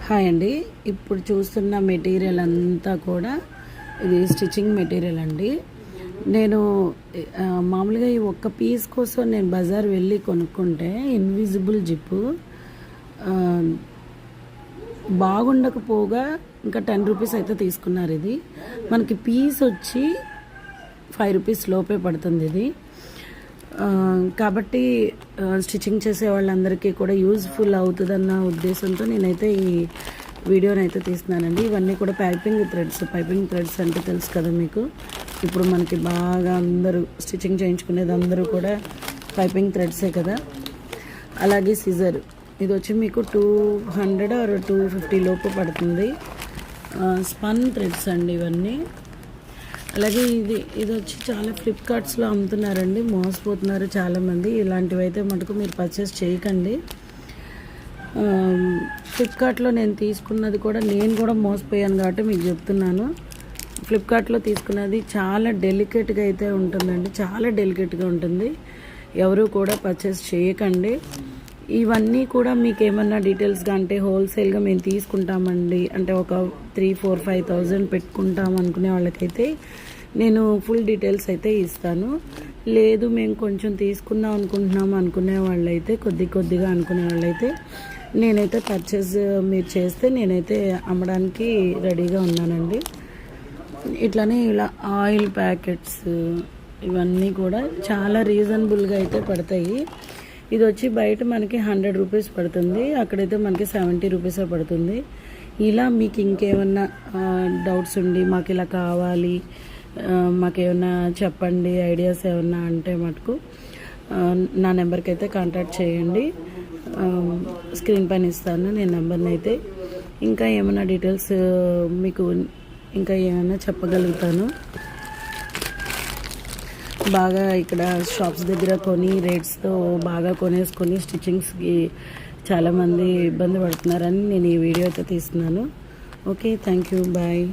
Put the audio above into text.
Hi అండి. ఇప్పుడు చూస్తున్న మెటీరియల్ అంతా కూడా ఇది స్టిచ్చింగ్ మెటీరియల్ అండి. నేను మామూలుగా ఈ ఒక్క పీస్ కోసం నేను బజార్ వెళ్ళి కొనుక్కుంటే ఇన్విజిబుల్ జిప్పు బాగుండకపోగా ఇంకా 10 రూపీస్ అయితే తీసుకున్నారు. ఇది మనకి పీస్ వచ్చి 5 రూపీస్ లోపే పడుతుంది ఇది. కాబట్టి స్టిచ్చింగ్ చేసే వాళ్ళందరికీ కూడా యూజ్ఫుల్ అవుతుందన్న ఉద్దేశంతో నేనైతే ఈ వీడియోని అయితే తీస్తున్నానండి. ఇవన్నీ కూడా పైపింగ్ థ్రెడ్స్ అంటే తెలుసు కదా మీకు. ఇప్పుడు మనకి బాగా అందరూ స్టిచ్చింగ్ చేయించుకునేది అందరూ కూడా పైపింగ్ థ్రెడ్సే కదా. అలాగే సిజర్ ఇది వచ్చి మీకు 200 ఆర్ 250 లోపు పడుతుంది. స్పన్ థ్రెడ్స్ అండి ఇవన్నీ. అలాగే ఇది వచ్చి చాలా ఫ్లిప్కార్ట్స్లో అమ్ముతున్నారండి, మోసపోతున్నారు చాలామంది. ఇలాంటివి అయితే మటుకు మీరు పర్చేస్ చేయకండి. ఫ్లిప్కార్ట్లో నేను తీసుకున్నది కూడా నేను కూడా మోసపోయాను కాబట్టి మీకు చెప్తున్నాను. ఫ్లిప్కార్ట్లో తీసుకున్నది చాలా డెలికేట్గా అయితే ఉంటుందండి, చాలా డెలికేట్గా ఉంటుంది. ఎవరు కూడా పర్చేస్ చేయకండి. ఇవన్నీ కూడా మీకు ఏమన్నా డీటెయిల్స్గా అంటే హోల్సేల్గా మేము తీసుకుంటామండి అంటే ఒక 3,000-4,000-5,000 పెట్టుకుంటాం అనుకునే వాళ్ళకైతే నేను ఫుల్ డీటెయిల్స్ అయితే ఇస్తాను. లేదు మేము కొంచెం తీసుకుందాం అనుకుంటున్నాము అనుకునే వాళ్ళైతే కొద్దిగా అనుకునే వాళ్ళైతే నేనైతే పర్చేజ్ మీరు చేస్తే నేనైతే అమ్మడానికి రెడీగా ఉన్నానండి. ఇట్లానే ఇలా ఆయిల్ ప్యాకెట్స్ ఇవన్నీ కూడా చాలా రీజనబుల్గా అయితే పడతాయి. ఇది వచ్చి బయట మనకి 100 రూపీస్ పడుతుంది, అక్కడైతే మనకి 70 రూపీసే పడుతుంది. ఇలా మీకు ఇంకేమన్నా డౌట్స్ ఉండి మాకు ఇలా కావాలి, మాకేమన్నా చెప్పండి, ఐడియాస్ ఏమన్నా అంటే మటుకు నా నెంబర్కి అయితే కాంటాక్ట్ చేయండి. స్క్రీన్ పైన ఇస్తాను నేను నెంబర్ని అయితే. ఇంకా ఏమైనా డీటెయిల్స్ మీకు ఇంకా ఏమైనా చెప్పగలుగుతాను. బాగా ఇక్కడ షాప్స్ దగ్గర కొని రేట్స్తో బాగా కొనేసుకొని స్టిచ్చింగ్స్కి చాలామంది ఇబ్బంది పడుతున్నారని నేను ఈ వీడియో అయితే తీస్తున్నాను. Okay, thank you, bye.